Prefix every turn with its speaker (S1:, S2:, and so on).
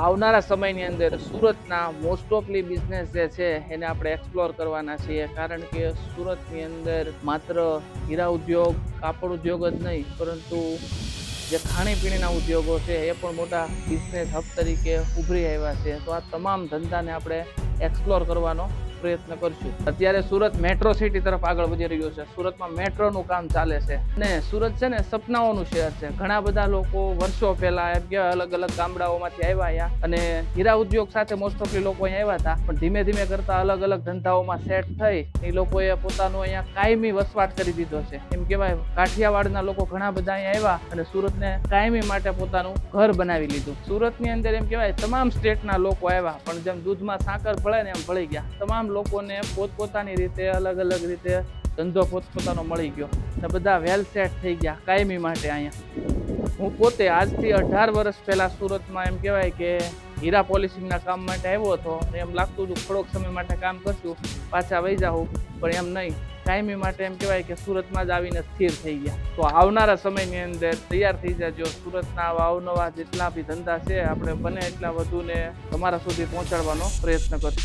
S1: આવનારા સમયની અંદર સુરતના મોસ્ટ ઓફલી બિઝનેસ જે છે એને આપણે એક્સપ્લોર કરવાના છીએ, કારણ કે સુરતની અંદર માત્ર હીરા ઉદ્યોગ, કાપડ ઉદ્યોગ જ નહીં, પરંતુ જે ખાણીપીણીના ઉદ્યોગો છે એ પણ મોટા બિઝનેસ હબ તરીકે ઉભરી આવ્યા છે. તો આ તમામ ધંધાને આપણે એક્સપ્લોર કરવાનો પ્રયત્ન કરશું. અત્યારે સુરત મેટ્રો સિટી તરફ આગળ વધી રહ્યું છે. સુરતમાં મેટ્રોનું કામ ચાલે છે અને સુરત છે ને સપનાઓનું શહેર છે. ઘણા બધા લોકો વર્ષો પહેલા અલગ અલગ ગામડાઓમાંથી આવ્યા અહીંયા અને હીરા ઉદ્યોગ સાથે મોસ્ટ ઓફલી લોકો અહીંયા આવ્યા હતા, પણ ધીમે ધીમે કરતા અલગ અલગ ધંધાઓમાં સેટ થઈ એ લોકોએ પોતાનો અહીંયા કાયમી વસવાટ કરી દીધો છે. એમ કહેવાય કાઠિયાવાડના લોકો ઘણા બધા અહીંયા આવ્યા અને સુરતને કાયમી માટે પોતાનું ઘર બનાવી લીધું. સુરતની અંદર એમ કહેવાય તમામ સ્ટેટના લોકો આવ્યા, પણ જેમ દૂધમાં સાકર ભળે ને એમ ભળી ગયા. તમામ લોકોને પોતપોતાની રીતે અલગ અલગ રીતે ધંધો પોતપોતાનો મળી ગયો ને બધા વેલ સેટ થઈ ગયા કાયમી માટે અહીંયા. હું પોતે આજથી 18 વર્ષ પહેલા સુરતમાં એમ કહેવાય કે હીરા પોલિશિંગના કામ માટે આવ્યો હતો. એમ લાગતું હતું થોડોક સમય માટે કામ કરશું, પાછા વહી જાઉં, પણ એમ નહીં, કાયમી માટે એમ કહેવાય કે સુરતમાં જ આવીને સ્થિર થઈ ગયા. તો આવનારા સમયની અંદર તૈયાર થઈ જાજો. સુરતના આવા અવનવા જેટલા બી ધંધા છે આપણે બને એટલા વધુને તમારા સુધી પહોંચાડવાનો પ્રયત્ન કરશું.